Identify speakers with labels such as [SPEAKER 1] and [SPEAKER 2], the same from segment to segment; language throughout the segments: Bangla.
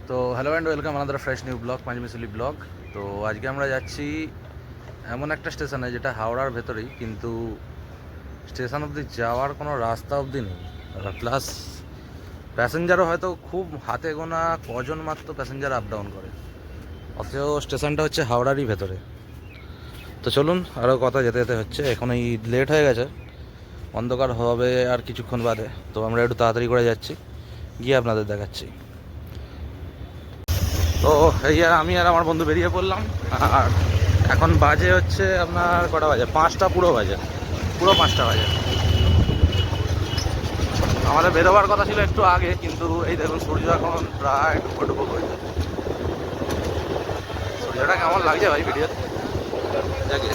[SPEAKER 1] তো hello and welcome another fresh new blog পাঞ্জমিসুলি ব্লগ। তো আজকে আমরা যাচ্ছি এমন একটা স্টেশনে যেটা হাওড়ার ভেতরেই, কিন্তু স্টেশন অবধি যাওয়ার কোনো রাস্তা অবধি নেই। আর প্লাস প্যাসেঞ্জারও হয়তো খুব হাতে গোনা কজন মাত্র প্যাসেঞ্জার আপ ডাউন করে, অথচ স্টেশনটা হচ্ছে হাওড়ারই ভেতরে। তো চলুন, আরও কথা যেতে যেতে হচ্ছে, এখন এই লেট হয়ে গেছে, অন্ধকার হবে আর কিছুক্ষণ বাদে। তো আমরা একটু তাড়াতাড়ি করে যাচ্ছি, গিয়ে আপনাদের দেখাচ্ছি। তো এই আর আমি আর আমার বন্ধু বেরিয়ে পড়লাম। আর এখন বাজে হচ্ছে আপনার কটা বাজে, 5টা পুরো বাজে, পুরো 5টা বাজে। আমাদের বেরোবার কথা ছিল একটু আগে, কিন্তু এই দেখুন সূর্য এখন প্রায় ডুবো হয়েছে। সূর্যটা কেমন লাগছে ভাই ভিডিও দেখে।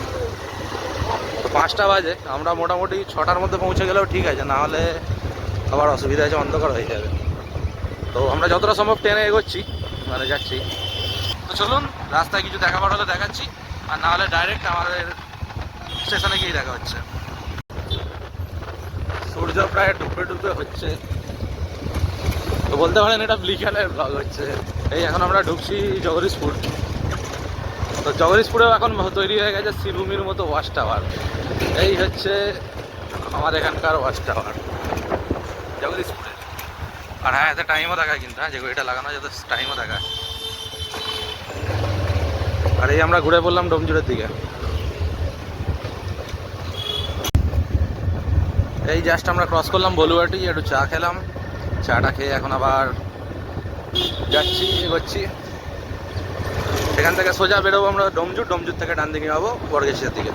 [SPEAKER 1] তো 5টা বাজে, আমরা মোটামুটি 6টার মধ্যে পৌঁছে গেলেও ঠিক আছে, না হলে আবার অসুবিধা আছে, অন্ধকার হয়ে যাবে। তো আমরা যতটা সম্ভব ট্রেনে এগোচ্ছি, মানে যাচ্ছি। তো চলুন, রাস্তায় কিছু দেখাবার হলে দেখাচ্ছি, আর না হলে ডাইরেক্ট আমাদের স্টেশনে গিয়ে দেখা হচ্ছে। সূর্য প্রায় ডুবে ডুবে হচ্ছে, তো বলতে পারেন এটা বিকালের ব্লগ হচ্ছে। এই এখন আমরা ঢুকছি জগদীশপুর। তো জগদীশপুরেও এখন তৈরি হয়ে গেছে শ্রীভূমির মতো ওয়াচ টাওয়ার। এই হচ্ছে আমার এখানকার ওয়াচ টাওয়ার জগদীশপুরে। আর হ্যাঁ, এতে টাইমও দেখায় কিন্তু, হ্যাঁ, যে এটা লাগানো যাতে টাইমও দেখায়। আর এই আমরা ঘুরে পড়লাম ডোমজুড়ের দিকে। এই জাস্ট আমরা ক্রস করলাম বলুয়াটি, একটু চা খেলাম, চাটা খেয়ে এখন আবার যাচ্ছি, এগোচ্ছি। সেখান থেকে সোজা বেরোবো আমরা ডোমজুর, ডোমজুর থেকে ডান দিকে যাবো বর্গেশ্বরের দিকে।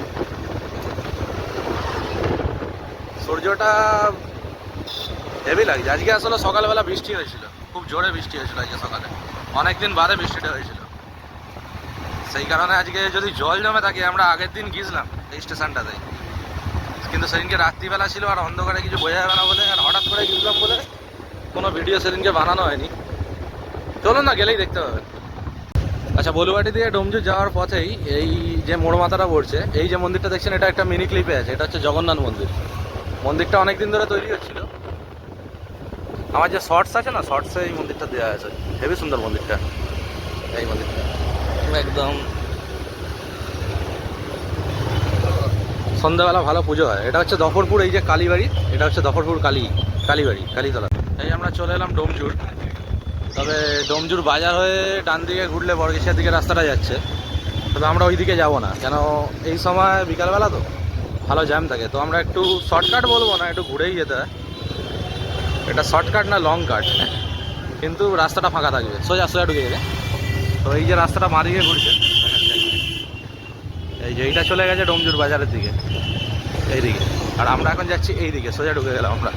[SPEAKER 1] সূর্যটা হেভি লাগছে আজকে। আসলে সকালবেলা বৃষ্টি হয়েছিল, খুব জোরে বৃষ্টি হয়েছিল আজকে সকালে, অনেকদিন বাদে বৃষ্টিটা হয়েছিল। সেই কারণে আজকে যদি জল জমে থাকে, আমরা আগের দিন গিয়েছিলাম এই স্টেশনটাতে, কিন্তু সেদিনকে রাত্রিবেলা ছিল আর অন্ধকারে কিছু বোঝা যাবে না বলে, আর হঠাৎ করে গিয়েছিলাম বলে কোনো ভিডিও সেদিনকে বানানো হয়নি। চলুন না, গেলেই দেখতে পাবেন। আচ্ছা, বলুয়াটি দিয়ে ডোমজুর যাওয়ার পথেই এই যে মোড় মাথাটা পড়ছে, এই যে মন্দিরটা দেখছেন, এটা একটা মিনি ক্লিপে আছে। এটা হচ্ছে জগন্নাথ মন্দির। মন্দিরটা অনেকদিন ধরে তৈরি হচ্ছিল। আমার যে শর্টস আছে না, শর্টসে এই মন্দিরটা দেওয়া আছে। হেবি সুন্দর মন্দিরটা, এই মন্দিরটা একদম সন্ধ্যাবেলা ভালো পুজো হয়। এটা হচ্ছে দফরপুর, এই যে কালীবাড়ি, এটা হচ্ছে দফরপুর কালীবাড়ি, কালীতলা। এই আমরা চলে এলাম ডোমজুর। তবে ডোমজুর বাজার হয়ে ডান দিকে ঘুরলে বর্গেশ্বরের দিকে রাস্তাটা যাচ্ছে, তবে আমরা ওই দিকে যাবো না, কেন এই সময় বিকালবেলা তো ভালো জ্যাম থাকে। তো আমরা একটু শর্টকাট বলবো না, একটু ঘুরেই যেতে হয়। এটা শর্টকাট না লং কাট, কিন্তু রাস্তাটা ফাঁকা থাকবে, সোজা সোজা ঢুকে গেলে। তো এই যে রাস্তাটা মা দিকে ঘুরছে, এই যে এইটা চলে গেছে ডোমজুর বাজারের দিকে, এইদিকে। আর আমরা এখন যাচ্ছি এই দিকে, সোজা ঢুকে গেলাম আমরা।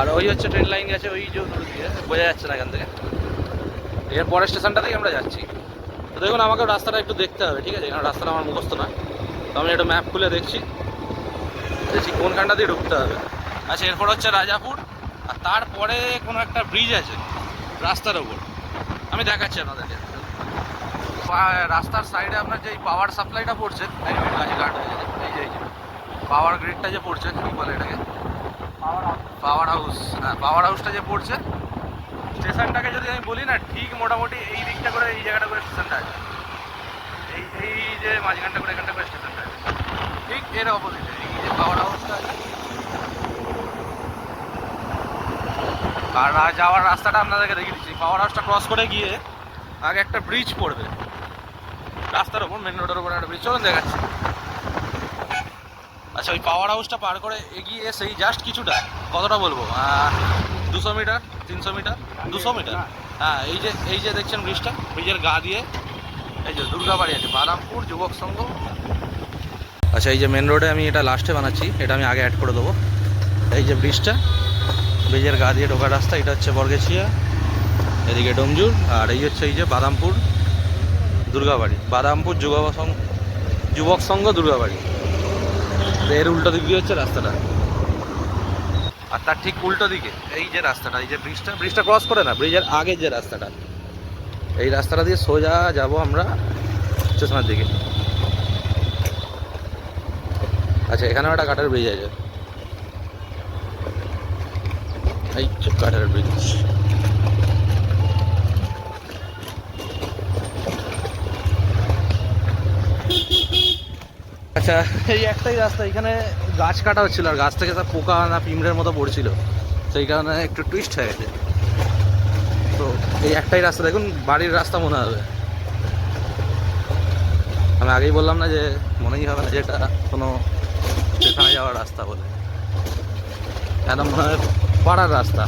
[SPEAKER 1] আর ওই হচ্ছে ট্রেন লাইন গেছে ওই যে দিকে, বোঝা যাচ্ছে না এখান থেকে। এর পরের স্টেশনটা থেকে আমরা যাচ্ছি। তো দেখুন, আমাকে রাস্তাটা একটু দেখতে হবে, ঠিক আছে, কারণ রাস্তাটা আমার মুখস্থ না। তো আমি একটু ম্যাপ খুলে দেখছি কোনখানটা দিয়ে ঢুকতে হবে। আচ্ছা, এরপর হচ্ছে রাজাপুর, আর তারপরে কোনো একটা ব্রিজ আছে রাস্তার ওপর, আমি দেখাচ্ছি আপনাদেরকে। রাস্তার সাইডে আপনার যে পাওয়ার সাপ্লাইটা পড়ছে, এই যে পাওয়ার গ্রিডটা যে পড়ছে, কী বলে এটাকে, পাওয়ার হাউস। হ্যাঁ, পাওয়ার হাউসটা যে পড়ছে, স্টেশনটাকে যদি আমি বলি না, ঠিক মোটামুটি এই দিকটা করে, এই জায়গাটা করে স্টেশনটা আছে। এই যে মাঝখানটা করে, এখানটা করে স্টেশনটা আছে, ঠিক এর অপোজিটে এই যে পাওয়ার হাউসটা আছে। আর যাওয়ার রাস্তাটা আপনাদেরকে দেখিয়ে দিচ্ছি। পাওয়ার হাউসটা ক্রস করে গিয়ে আগে একটা ব্রিজ পড়বে রাস্তার ওপর, মেন রোডের ওপর একটা ব্রিজ, চলুন দেখাচ্ছি। আচ্ছা, ওই পাওয়ার হাউসটা পার করে এগিয়ে সেই জাস্ট কিছুটা, কতটা বলবো, 200 মিটার, 300 মিটার, 200 মিটার। হ্যাঁ, এই যে দেখছেন ব্রিজটা, ব্রিজের গা দিয়ে এই যে দুর্গাবাড়ি আছে, বাদামপুর যুবক সংঘ। আচ্ছা, এই যে মেন রোডে আমি এটা লাস্টে বানাচ্ছি, এটা আমি আগে অ্যাড করে দেবো। এই যে ব্রিজটা, ব্রিজের গা দিয়ে ঢোকার রাস্তা, এটা হচ্ছে বর্গেছিয়া, এদিকে ডোমজুর। আর এই হচ্ছে এই যে বাদামপুর দুর্গাবাড়ি, বাদামপুর যুবক সংঘ দুর্গাবাড়ি। এর উল্টো দিক দিয়ে হচ্ছে রাস্তাটা, আর তার ঠিক উল্টো দিকে এই যে রাস্তাটা, এই যে ব্রিজটা ক্রস করে না, ব্রিজের আগে যে রাস্তাটা, এই রাস্তাটা দিয়ে সোজা যাব আমরা স্টেশনের দিকে। আচ্ছা, এখানেও একটা কাঠের ব্রিজ আছে, এই কাঠের ব্রিজ। আচ্ছা, এই একটাই রাস্তা, এখানে গাছ কাটা হচ্ছিল আর গাছ থেকে তার পোকা না পিঁমড়ের মতো পড়ছিল, সেই কারণে একটু টুইস্ট হয়ে গেছে। তো এই একটাই রাস্তা, দেখুন বাড়ির রাস্তা মনে হবে। আমি আগেই বললাম না যে মনেই হবে না যে এটা কোনো স্টেশনে যাওয়ার রাস্তা বলে, একদম মনে হয় পাড়ার রাস্তা।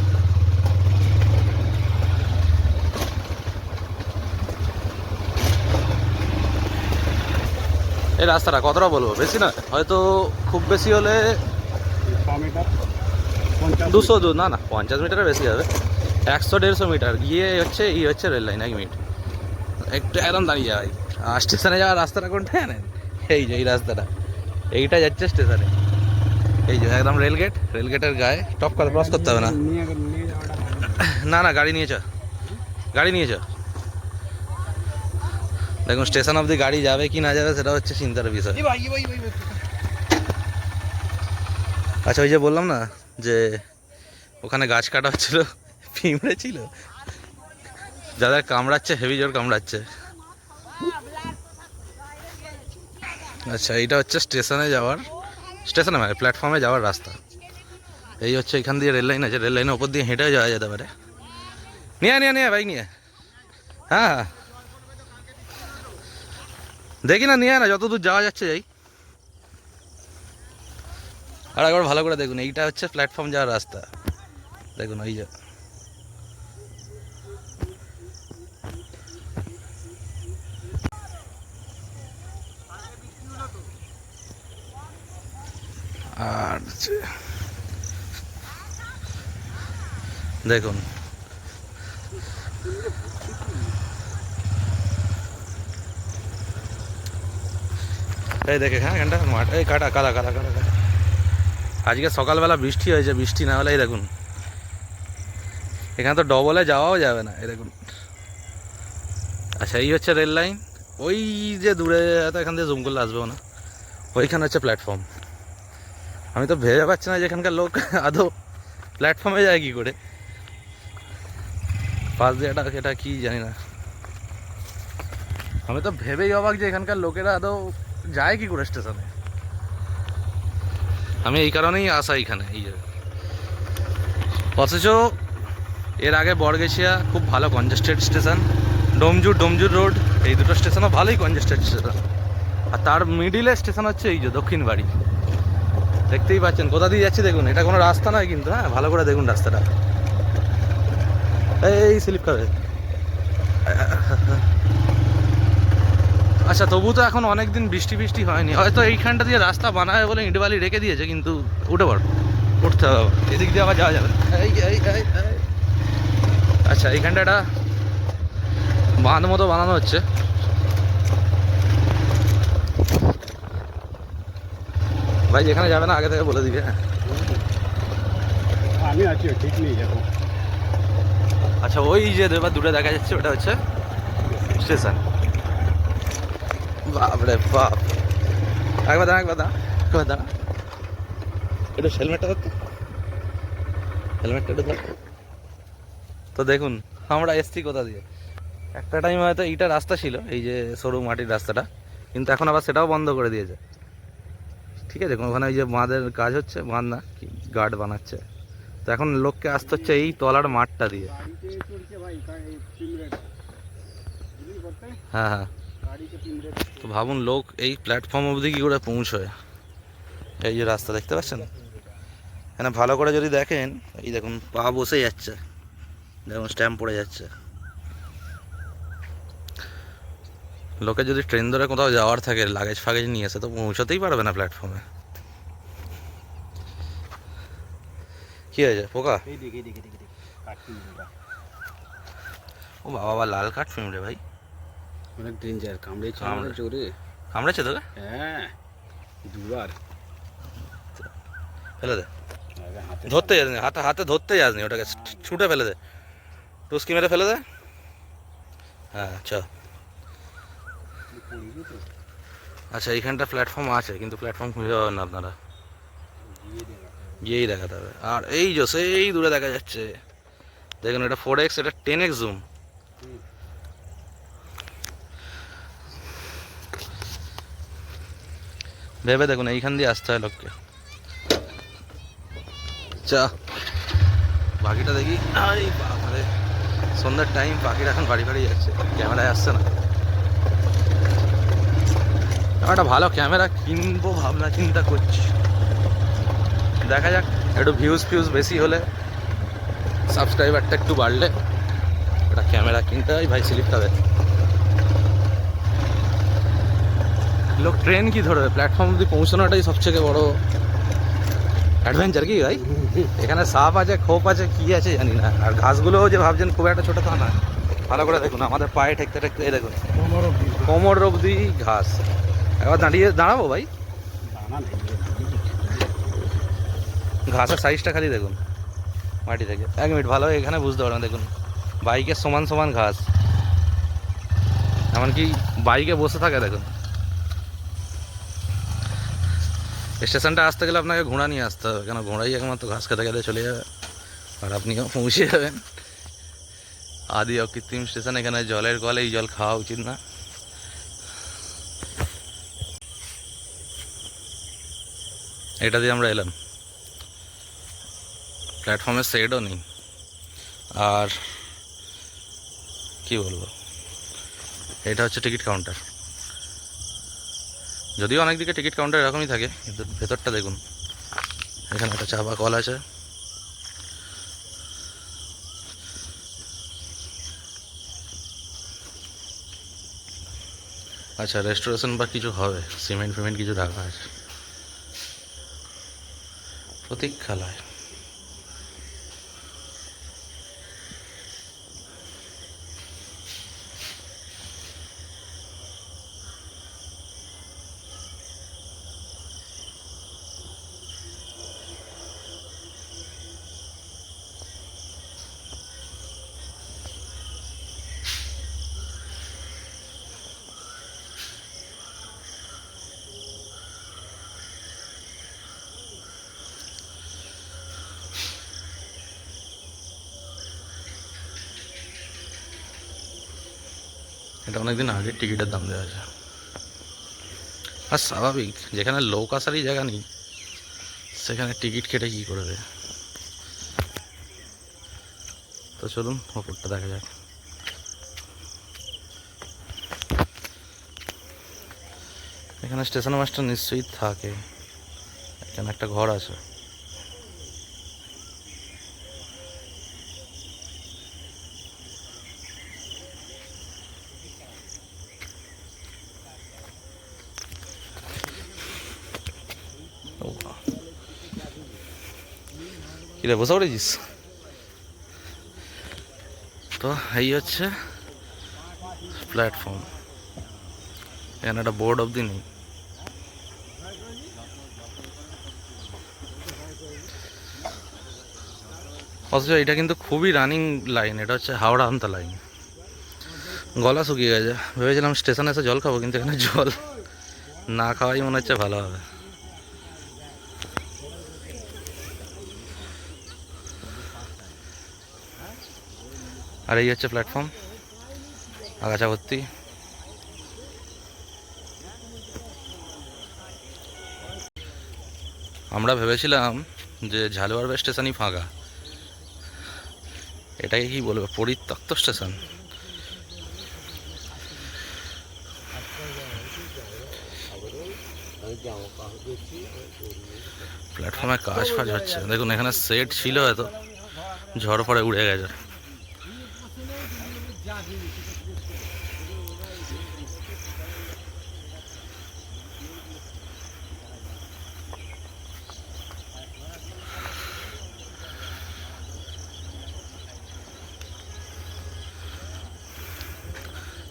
[SPEAKER 1] এই রাস্তাটা কতটা বলবো, বেশি না হয়তো, খুব বেশি হলে 200 দূর, না না 50 মিটারের বেশি হবে, 100-150 মিটার গিয়ে হচ্ছে এই হচ্ছে রেল লাইন। 1 মিনিট একটু একদম দাঁড়িয়ে যাওয়াই। আর স্টেশনে যাওয়ার রাস্তাটা কোনটা জানেন? এই যে এই রাস্তাটা, এইটা যাচ্ছে স্টেশনে। এই যে একদম রেলগেট, রেলগেটের গায়ে টপ করে ক্রস করতে হবে না। না না গাড়ি নিয়ে চ, গাড়ি নিয়ে চ। দেখুন স্টেশন অবধি গাড়ি যাবে কি না যাবে সেটা হচ্ছে চিন্তার বিষয়। আচ্ছা, ওই যে বললাম না যে ওখানে গাছ কাটা হচ্ছিল, পিঁমড়ে ছিল, যাদের কামড়াচ্ছে হেভি জোর কামড়াচ্ছে। আচ্ছা, এইটা হচ্ছে স্টেশনে যাওয়ার, স্টেশনে মানে প্ল্যাটফর্মে যাওয়ার রাস্তা। এই হচ্ছে এখান দিয়ে রেল লাইন আছে, রেল লাইনের ওপর দিয়ে হেঁটেও যাওয়া যেতে পারে। নিয়ে নিয়ে নিয়ে বাইক নিয়ে, হ্যাঁ হ্যাঁ দেখি না, নিয়ে না যত দূর যাওয়া যাচ্ছে যাই। আর একবার ভালো করে দেখুন, এইটা হচ্ছে প্ল্যাটফর্ম যাওয়ার রাস্তা। দেখুন ওই যে, আর দেখুন এই দেখে, হ্যাঁ এখানটা মাঠ, এই কাটা কাদা কাদা কাদা কাদা। আজকে সকালবেলা বৃষ্টি হয়েছে, বৃষ্টি না হলে এই দেখুন এখানে তো ডবলে যাওয়াও যাবে না, এই দেখুন। আচ্ছা, এই হচ্ছে রেল লাইন, ওই যে দূরে, এখান থেকে জুম করলে আসবেও না, ওইখানে হচ্ছে প্ল্যাটফর্ম। আমি তো ভেবে পাচ্ছি না যে এখানকার লোক আদৌ প্ল্যাটফর্মে যায় কী করে, পাশ দিয়ে এটা কি জানি না। আমি তো ভেবেই অবাক যে এখানকার লোকেরা আদৌ যায় কি করে স্টেশনে। আমি এই কারণেই আসা এখানে, এই যে অথচ এর আগে বড়গেছিয়া খুব ভালো কনজেস্টেড স্টেশন, ডোমজুর রোড, এই দুটো স্টেশনও ভালোই কনজেস্টেড স্টেশন। আর তার মিডিলে স্টেশন হচ্ছে এই যে দক্ষিণ বাড়ি। দেখতেই পাচ্ছেন কোথা দিয়ে যাচ্ছি, দেখুন এটা কোনো রাস্তা নয় কিন্তু, হ্যাঁ ভালো করে দেখুন রাস্তাটা। এই স্লিপ খাবে। আচ্ছা, তবু তো এখন অনেক দিন বৃষ্টি হয়নি, হয়তো এইখানটা দিয়ে রাস্তা বানায় বলে ইট বালি রেখে দিয়েছে, কিন্তু উঠে পড়, উঠতে হবে, এদিক দিয়ে আবার যাওয়া যাবে। আচ্ছা, এইখানটা একটা বাঁধ মতো বানানো হচ্ছে। ভাই যেখানে যাবে না আগে থেকে বলে দিবে।
[SPEAKER 2] আমি আছি, ঠিক নেই যাবো।
[SPEAKER 1] আচ্ছা, ওই যে এবার দূরে দেখা যাচ্ছে ওটা হচ্ছে স্টেশন। বাপরে বাপ, একবার দাঁড়া একটু হেলমেটটা ধরতো, হেলমেটটা একটু ধর। তো দেখুন আমরা এসছি কোথা দিয়ে, একটা টাইম হয়তো এইটা রাস্তা ছিল, এই যে সরু মাটির রাস্তাটা, কিন্তু এখন আবার সেটাও বন্ধ করে দিয়েছে। ঠিক আছে, দেখুন ওখানে ওই যে বাঁধের কাজ হচ্ছে, বাঁধ না কি গার্ড বানাচ্ছে, তো এখন লোককে আসতে হচ্ছে এই তলার মাঠটা দিয়ে। হ্যাঁ হ্যাঁ, তো ভাবুন লোক এই প্ল্যাটফর্ম অবধি কী করে পৌঁছয়। এই যে রাস্তা দেখতে পাচ্ছেন, এখানে ভালো করে যদি দেখেন, এই দেখুন পা বসে যাচ্ছে, যেমন স্ট্যাম্প পড়ে যাচ্ছে। লোকে যদি ট্রেন ধরে কোথাও যাওয়ার থাকে, লাগেজ ফাগেজ নিয়ে এসে, তো পৌঁছাতেই পারবে না প্ল্যাটফর্মে। কি হয়েছে পোকা? ও বাবা, লাল কাঠ ফিল্ম ভাই,
[SPEAKER 2] অনেক ডেঞ্জার, কামড়েছে চোরে।
[SPEAKER 1] কামড়েছে তোকে?
[SPEAKER 2] হ্যাঁ, দুবার।
[SPEAKER 1] ফেলে দে, ধরতে যাসনি, হাতে ধরতে যাসনি, ওটাকে ছুটে ফেলে দে, টুসকি মেরে ফেলে দে। হ্যাঁ চ। আচ্ছা, এইখানটা প্ল্যাটফর্ম আছে, কিন্তু প্ল্যাটফর্ম খুঁজে পাবেন না আপনারা, গিয়েই দেখাতে হবে। আর এই যে সেই দূরে দেখা যাচ্ছে, দেখুন এটা 4x, এটা 10x জুম। ভেবে দেখুন এইখান দিয়ে আসতে হয় লোককে। চা পাখিটা দেখি, আরে বাবারে সন্ধ্যার টাইম, পাখিটা এখন বাড়ি বাড়ি যাচ্ছে, ক্যামেরায় আসছে না। একটা ভালো ক্যামেরা কিনবো ভাবনা চিন্তা করছি, দেখা যাক। একটু ভিউজ বেশি হলে, সাবস্ক্রাইবারটা একটু বাড়লে একটা ক্যামেরা কিনতে হয়। ভাই স্লিপটা দেখ, লোক ট্রেন কি ধরবে, প্ল্যাটফর্ম অব্দি পৌঁছানোটাই সবথেকে বড় অ্যাডভেঞ্চার কি ভাই। এখানে সাপ আছে, খোপ আছে, কি আছে জানি না। আর ঘাসগুলোও যে ভাবছেন খুব একটা ছোটো তা না, ভালো করে দেখুন আমাদের পায়ে ঠেকতে ঠেকতে, এই দেখুন কোমর অব্দি ঘাস। একবার দাঁড়াবো ভাই, ঘাসের সাইজটা খালি দেখুন মাটি থেকে। 1 মিনিট, ভালো এখানে বুঝতে পারবেন। দেখুন বাইকের সমান সমান ঘাস, এমনকি বাইকে বসে থাকে। দেখুন স্টেশনটা আসতে গেলে আপনাকে ঘোড়া নিয়ে আসতে হবে, কেন ঘোড়াই একমাত্র ঘাস খেতে খেতে চলে যাবে, আর আপনিও পৌঁছে যাবেন। আদি অকৃত্রিম স্টেশন, এখানে জলের কল, এই জল খাওয়া উচিত না। এটা দিয়ে আমরা এলাম, প্ল্যাটফর্মের শেডও নেই। আর কি বলবো, এটা হচ্ছে টিকিট কাউন্টার। যদিও অনেক দিকে টিকিট কাউন্টার এরকমই থাকে, কিন্তু ভেতরটা দেখুন, এখানে একটা চাপা কল আছে। আচ্ছা, রেস্টোরেশন বা কিছু হবে, সিমেন্ট ফিমেন্ট কিছু রাখা আছে। প্রতীক্ষালয়, এটা অনেকদিন আগে টিকিটের দাম দেওয়া আছে। আর স্বাভাবিক, যেখানে লোক আসারই জায়গা নেই সেখানে টিকিট কেটে কী করবে। তো চলুন ওপরটা দেখা যাক। এখানে স্টেশন মাস্টার নিশ্চয়ই থাকে, এখানে একটা ঘর আছে। কিরে বসে পড়েছিস? তো এই হচ্ছে প্ল্যাটফর্ম, এখানে একটা বোর্ড অবধি নেই। অথচ এটা কিন্তু খুবই রানিং লাইন, এটা হচ্ছে হাওড়া আমতা লাইন। গলা শুকিয়ে গেছে, ভেবেছিলাম স্টেশনে এসে জল খাবো, কিন্তু এখানে জল না খাওয়াই মনে হচ্ছে ভালো হবে। আর এই হচ্ছে প্ল্যাটফর্ম, আগাছা ভর্তি। আমরা ভেবেছিলাম যে ঝালুয়ারবে স্টেশনই ফাঁকা, এটাকে কি বলবো, পরিত্যক্ত স্টেশন। প্ল্যাটফর্মে কাজ ফাজ হচ্ছে, দেখুন এখানে সেট ছিল, হয়তো ঝড় পড়ে উড়ে গেছে।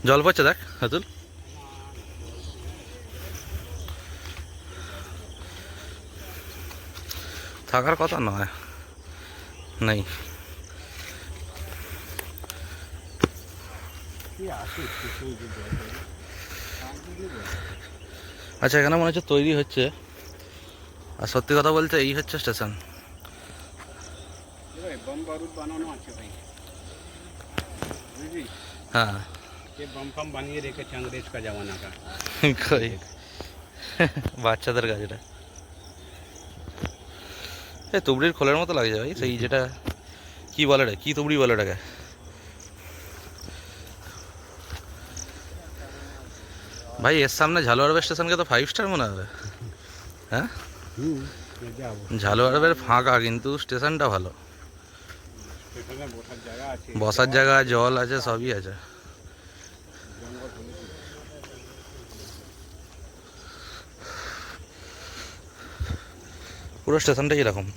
[SPEAKER 1] জল পড়ছে দেখ হাতুল, থাকার কথা নয়, নেই। আচ্ছা, এখানে মনে হচ্ছে তৈরি হচ্ছে। আর সত্যি কথা বলতে এই হচ্ছে স্টেশন। হ্যাঁ,
[SPEAKER 2] ये बम फम बनिए রেখেছে अंग्रेज का जमाना का।
[SPEAKER 1] কই বাচ্চাদের কাজ এটা। এই তুবড়ির খোলের মতো লাগছে ভাই, সেই যেটা কি বলে রে, কি তুবড়ি বলে এটাকে? ভাই এর সামনে ঝালুয়ারবের স্টেশনকে তো 5 স্টার মনে হবে। হ্যাঁ,
[SPEAKER 2] হুম যাবো।
[SPEAKER 1] ঝালুয়ারবের ফাঁকা কিন্তু স্টেশনটা ভালো,
[SPEAKER 2] সেখানে বসার জায়গা আছে,
[SPEAKER 1] বসার জায়গা, জল আছে, সবই আছে।
[SPEAKER 2] জঙ্গল হলে কি?
[SPEAKER 1] পুরো স্টেশনটা এরকম।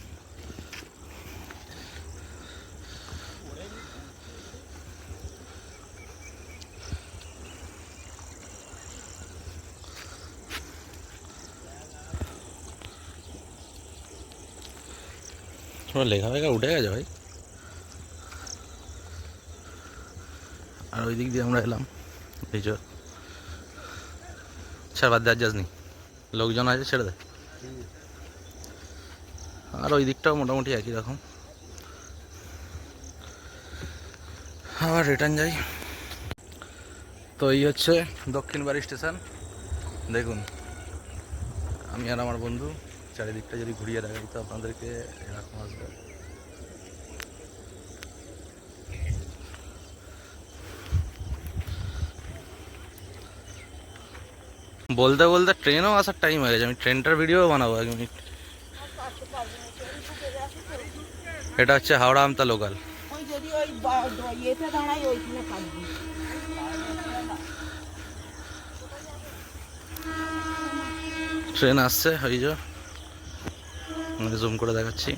[SPEAKER 1] লেখা ফেখা উঠে গেছে ভাই। আর ওই দিক দিয়ে আমরা এলাম, এই যে ছাড় বাদ দে, আর যাসনি, লোকজন আছে, ছেড়ে দে। আর ওই দিকটাও মোটামুটি একই রকম। আবার রিটার্ন যাই। তো এই হচ্ছে দক্ষিণ বাড়ি স্টেশন। দেখুন, আমি আর আমার বন্ধু চারিদিকটা যদি ঘুরিয়ে দেখাই তো আপনাদেরকে এরকম আসবে। বলতে বলতে ট্রেনও আসার টাইম হয়ে গেছে, আমি ট্রেনটার ভিডিও বানাবো 1 মিনিট। এটা হচ্ছে হাওড়া আমতা লোকাল। ট্রেন আসছে, ওই যে আমি জুম করে দেখাচ্ছি।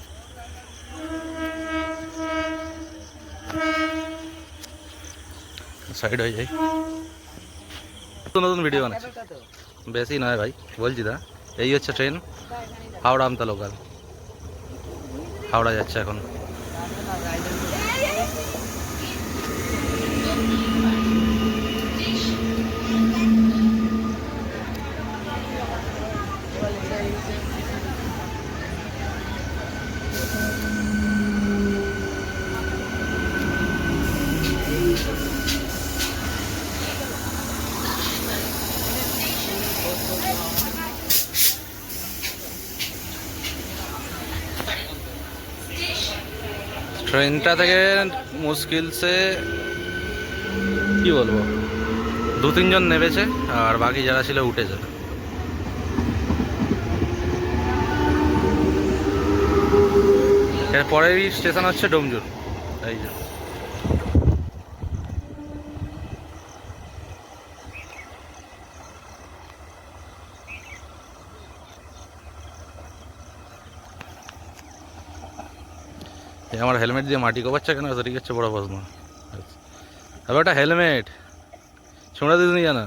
[SPEAKER 1] সাইড হয়ে যাই, নতুন নতুন ভিডিও বানাচ্ছি, বেশি নয় ভাই, বলছি দা। এই হচ্ছে ট্রেন, হাওড়া আমতা লোকাল, হাওড়া যাচ্ছে এখন। ট্রেনটা থেকে মুশকিল সে কি বলবো, 2-3 জন নেমেছে আর বাকি যারা ছিল উঠেছে। এরপরেরই স্টেশন হচ্ছে ডোমজুর। এই যে আমার হেলমেট দিয়ে মাটি কোপাচ্ছে কেন, সেটাই হচ্ছে বড় প্রশ্ন। আবার একটা হেলমেট ছোঁড়া দিদি জানা,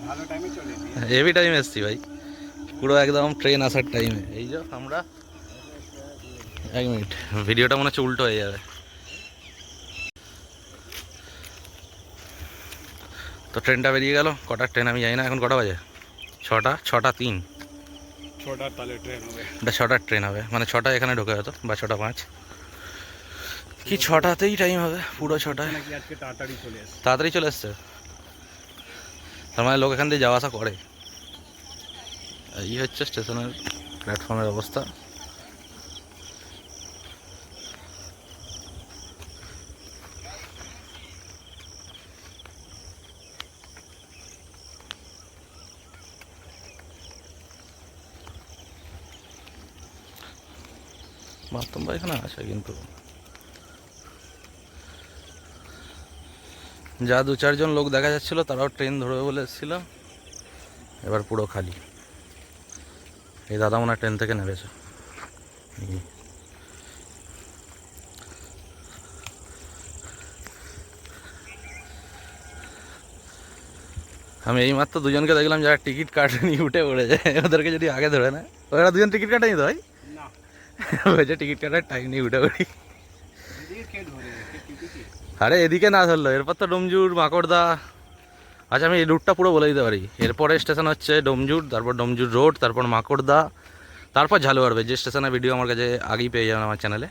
[SPEAKER 2] ভালো টাইমে চলে এলি।
[SPEAKER 1] হেভি টাইমে এসছি ভাই, পুরো একদম ট্রেন আসার টাইমে। এই যে আমরা 1 মিনিট, ভিডিওটা মনে হচ্ছে উল্টো হয়ে যাবে। তো ট্রেনটা বেরিয়ে গেল, কটার ট্রেন আমি জানি না, এখন কটা বাজে? 6টা 3।
[SPEAKER 2] 6টার তালে ট্রেন হবে।
[SPEAKER 1] এটা 6টার ট্রেন হবে, মানে 6টায় এখানে ঢোকে হয়তো, বা 6টা 5 কি 6টাতেই টাইম হবে, পুরো 6টায়।
[SPEAKER 2] নাকি আজকে তাড়াতাড়ি চলে এসছে।
[SPEAKER 1] তাড়াতাড়ি চলে এসছে, তার মানে লোক এখান দিয়ে যাওয়া আসা করে। এই হচ্ছে স্টেশনের প্ল্যাটফর্মের অবস্থা। বাথরুম এখানে আছে, কিন্তু যা 2-4 জন লোক দেখা যাচ্ছিল তারাও ট্রেন ধরবে বলে এসেছিল, এবার পুরো খালি। এই দাদা মনে হয় ট্রেন থেকে নেমেছে। আমি এইমাত্র 2জনকে দেখলাম যারা টিকিট কাটেনি, উঠে পড়েছে। ওদেরকে যদি আগে ধরে না, ওরা 2জন টিকিট কাটেনি তো ভাই,
[SPEAKER 2] না
[SPEAKER 1] বলছে টিকিট কাটার টাইম নেই, উঠে পড়ি।
[SPEAKER 2] এদিকে কে ধরে কে টিকিটই?
[SPEAKER 1] আরে এদিকে না ধরলো, এরপর তো ডোমজুর, মাকড়দা। আচ্ছা আমি এই রুটটা পুরো বলে দিতে পারি। এরপরে স্টেশন হচ্ছে ডোমজুর, তারপর ডোমজুর রোড, তারপর মাকড়দা, তারপর ঝালুয়ারবে, যে স্টেশনের ভিডিও আমার কাছে আগেই পেয়ে যাবেন আমার চ্যানেলে।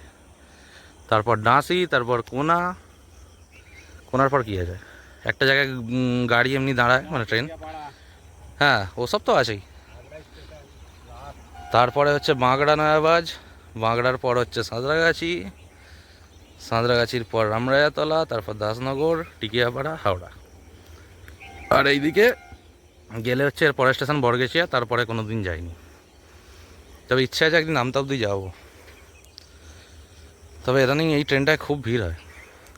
[SPEAKER 1] তারপর ডাঁসি, তারপর কোনা, কোনার পর কী আছে, একটা জায়গায় গাড়ি এমনি দাঁড়ায়, মানে ট্রেন। হ্যাঁ, ওসব তো আছেই। তারপরে হচ্ছে বাঁকড়া নয়াবাজ, বাঁকড়ার পর হচ্ছে সাঁতরাগাছি, সাঁতরাগাছির পর রামরায়াতলা, তারপর দাসনগর, টিকিয়াপাড়া, হাওড়া। আর এইদিকে গেলে হচ্ছে এর পরের স্টেশন বরগেছিয়া, তারপরে কোনো দিন যাইনি। তবে ইচ্ছা আছে একদিন আমতা অব্দি যাবো। তবে ইদানিং এই ট্রেনটায় খুব ভিড় হয়।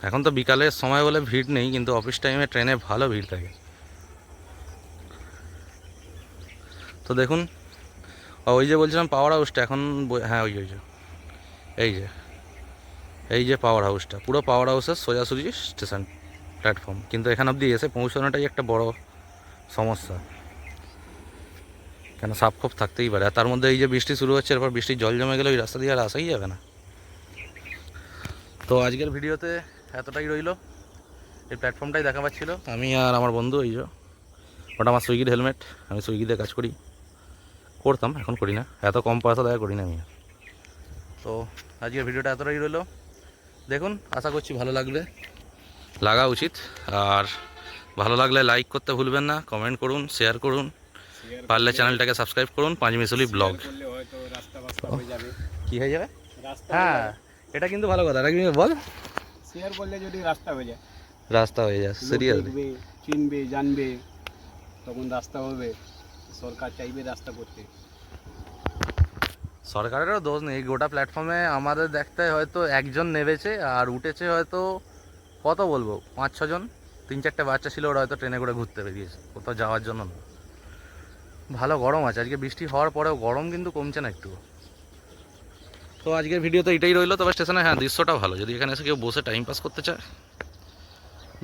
[SPEAKER 1] এখন তো বিকালের সময় বলে ভিড় নেই, কিন্তু অফিস টাইমে ট্রেনে ভালো ভিড় থাকে। তো দেখুন, ওই যে বলছিলাম পাওয়ার হাউসটা, এখন হ্যাঁ ওই যে এই যে পাওয়ার হাউসটা, পুরো পাওয়ার হাউসের সোজাসুজি স্টেশন প্ল্যাটফর্ম। কিন্তু এখান অবধি এসে পৌঁছানোটাই একটা বড় সমস্যা, কেন সাপ খোপ থাকতেই পারে। আর তার মধ্যে এই যে বৃষ্টি শুরু হচ্ছে, এরপর বৃষ্টির জল জমে গেলে ওই রাস্তা দিয়ে আর আসাই যাবে না। তো আজকের ভিডিওতে এতটাই রইল। এই প্ল্যাটফর্মটাই দেখা পাচ্ছিল। আমি আর আমার বন্ধু, এই যে ওটা আমার সুইগির হেলমেট, আমি সুইগিতে কাজ করতাম, এখন করি না, এত কম পয়সা দেওয়া করি না আমি। তো আজকের ভিডিওটা এতটাই রইল। দেখুন, আশা করছি ভালো লাগবে, লাগা উচিত। আর ভালো লাগলে লাইক করতে ভুলবেন না, কমেন্ট করুন, শেয়ার করুন, পারলে চ্যানেলটাকে সাবস্ক্রাইব করুন। পাঁচমিশালি ব্লগ। কি হয়ে যাবে? হ্যাঁ, এটা কিন্তু ভালো কথা। বল,
[SPEAKER 2] শেয়ার করলে যদি রাস্তা হয়ে যায়,
[SPEAKER 1] রাস্তা হয়ে যায়, সিরিয়াসলি
[SPEAKER 2] চিনবে, জানবে, তখন রাস্তা হবে। সরকার চাইবে রাস্তা করতে।
[SPEAKER 1] সরকারেরও দোষ নেই, গোটা প্ল্যাটফর্মে আমাদের দেখতে হয়তো একজন নেমেছে আর উঠেছে হয়তো কত বলবো 5-6 জন। 3-4টে বাচ্চা ছিল, ওরা হয়তো ট্রেনে করে ঘুরতে বেরিয়েছে, কোথাও যাওয়ার জন্য না। ভালো গরম আছে আজকে, বৃষ্টি হওয়ার পরেও গরম কিন্তু কমছে না একটু। তো আজকের ভিডিওতে এটাই রইলো। তবে স্টেশনে হ্যাঁ দৃশ্যটা ভালো, যদি এখানে এসে কেউ বসে টাইম পাস করতে চায়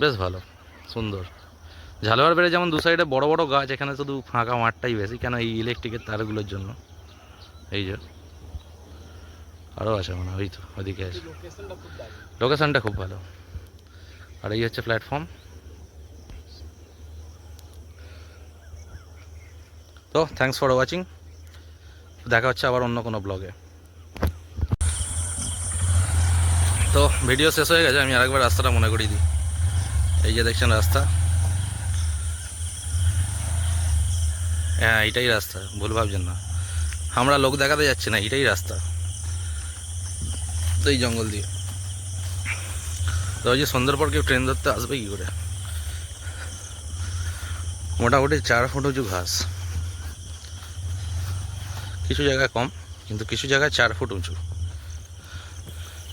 [SPEAKER 1] বেশ ভালো, সুন্দর। ঝালোয়ার বেড়ে যেমন দু সাইডে বড় বড় গাছ, এখানে শুধু ফাঁকা মাঠটাই বেশি, কেন এই ইলেকট্রিকের তারগুলোর জন্য। এই যে আরও আছে মনে হয়, ওই তো ওইদিকে আছে। লোকেশনটা খুব ভালো। আর এই হচ্ছে প্ল্যাটফর্ম। তো থ্যাঙ্কস ফর ওয়াচিং, দেখা হচ্ছে আবার অন্য কোনো ব্লগে। তো ভিডিও শেষ হয়ে গেছে, আমি আরেকবার রাস্তাটা মনে করিয়ে দিই। এই যে দেখছেন রাস্তা, হ্যাঁ এইটাই রাস্তা, ভুল ভাবছেন না, আমরা লোক দেখাতে যাচ্ছি না, এইটাই রাস্তা। তো এই জঙ্গল দিয়ে তো ওই যে সন্ধ্যার পর কেউ ট্রেন ধরতে আসবে কী করে? মোটামুটি 4 ফুট উঁচু ঘাস, কিছু জায়গায় কম, কিন্তু কিছু জায়গায় 4 ফুট উঁচু।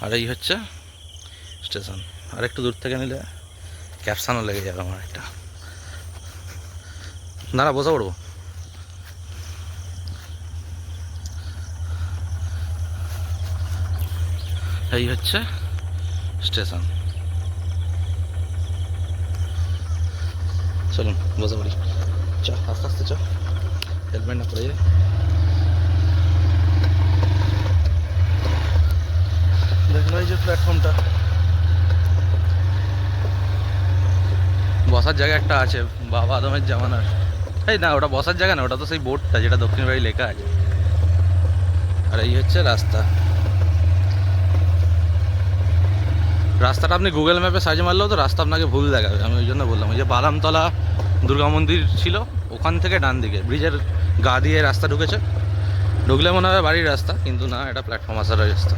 [SPEAKER 1] আর এই হচ্ছে স্টেশন। আর একটু দূর থেকে নিলে ক্যাপশনও লেগে যাবে আমার একটা। না বসে পড়বো। এই হচ্ছে স্টেশন, চলুন বসে পড়ি। চ আস্তে আস্তে চ, হেলমেট না পড়ে যায়। দেখুন এই যে প্ল্যাটফর্মটা, বসার জায়গা একটা আছে বাবা আদমের জামানার। এই না, ওটা বসার জায়গা না, ওটা তো সেই বোর্ডটা যেটা দক্ষিণ বাড়ি লেখা আছে। আর এই হচ্ছে রাস্তা। রাস্তাটা আপনি গুগল ম্যাপে সার্চ মারলেও তো রাস্তা আপনাকে ভুল দেখাবে। আমি ওই জন্য বললাম, ওই যে বাদামতলা দুর্গা মন্দির ছিল, ওখান থেকে ডান দিকে ব্রিজের গা দিয়ে রাস্তা ঢুকেছে, ঢুকলে মনে হয় বাড়ির রাস্তা, কিন্তু না, এটা প্ল্যাটফর্ম আসার রাস্তা।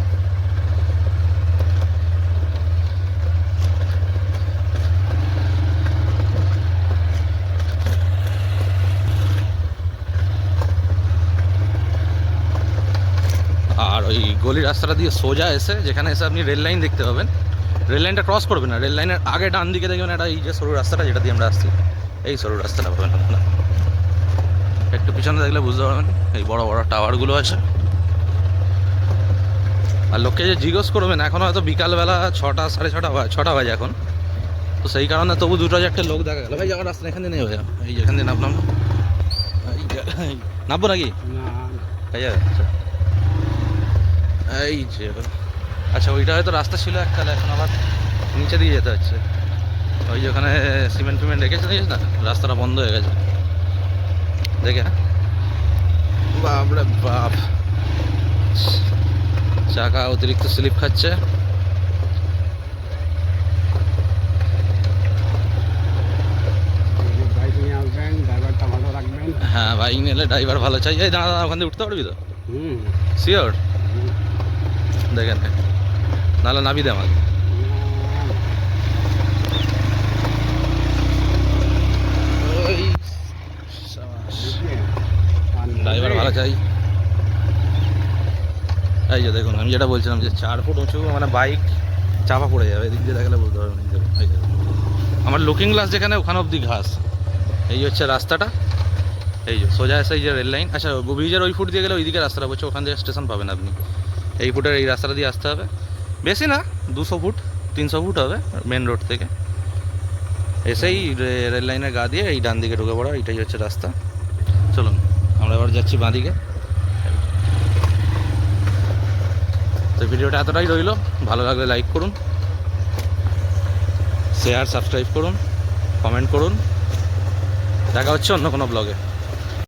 [SPEAKER 1] আর ওই গলি রাস্তাটা দিয়ে সোজা এসে, যেখানে এসে আপনি রেল লাইন দেখতে পাবেন, রেল লাইনটা ক্রস করবেন না, রেল লাইনের আগে ডান দিকে দেখবেন একটা এই যে সরু রাস্তাটা, যেটা দিয়ে আমরা আসছি, এই সরু রাস্তাটা পাবেন আপনারা। একটু পিছনে দেখলে বুঝতে পারবেন, এই বড় বড় টাওয়ারগুলো আছে। আর লোককে যে জিজ্ঞেস করবেন, এখন হয়তো বিকালবেলা 6টা 6:30 বাজে এখন, তো সেই কারণে তবু 2-4টে লোক দেখা গেল। ভাই যাওয়ার রাস্তা এখান দিয়ে নেই ভাইয়া, এই যেখান দিয়ে নামলাম, নামবো নাকি? আচ্ছা এই যে, আচ্ছা ওইটা হয়তো রাস্তা ছিল এককালে, এখন আবার নিচে দিয়ে যেতে হচ্ছে। ওই যে ওখানে সিমেন্ট ফিমেন্ট রেখেছে, দেখিস না, রাস্তাটা বন্ধ হয়ে গেছে দেখে। বাপরে বাপ, চাকা অতিরিক্ত স্লিপ খাচ্ছে। বাইক নিলে ড্রাইভার ভালো চাই। এই দাঁড়া দাঁড়া, ওখান থেকে উঠতে পারবি তো?
[SPEAKER 2] হুম
[SPEAKER 1] শিওর? দেখেন নাহলে নাবি দে আমাকে। ওই ড্রাইভার ভালো চাই। এই যে দেখুন, আমি যেটা বলছিলাম যে 4 ফুট উঁচু, মানে বাইক চাপা পড়ে যাবে। এদিক দিয়ে দেখালে বুঝতে পারবেন। এই যে আমার লুকিং গ্লাস যেখানে, ওখানে অবধি ঘাস। এই হচ্ছে রাস্তাটা, এই যে সোজা এসে এই যে রেল লাইন। আচ্ছা, ব্রিজের ওই ফুট দিয়ে গেলে ওইদিকে রাস্তাটা বলছে, ওখান থেকে স্টেশন পাবেন আপনি। এই ফুটের এই রাস্তাটা দিয়ে আসতে হবে, বেশি না 200 ফুট 300 ফুট হবে মেন রোড থেকে। এসেই রেল লাইনের গা দিয়ে এই ডান দিকে ঢুকে পড়া, এইটাই হচ্ছে রাস্তা। চলুন আমরা এবার যাচ্ছি বাঁ দিকে। তো ভিডিওটা এতটাই রইলো, ভালো লাগলে লাইক করুন, শেয়ার সাবস্ক্রাইব করুন, কমেন্ট করুন। দেখা হচ্ছে অন্য কোনো ব্লগে।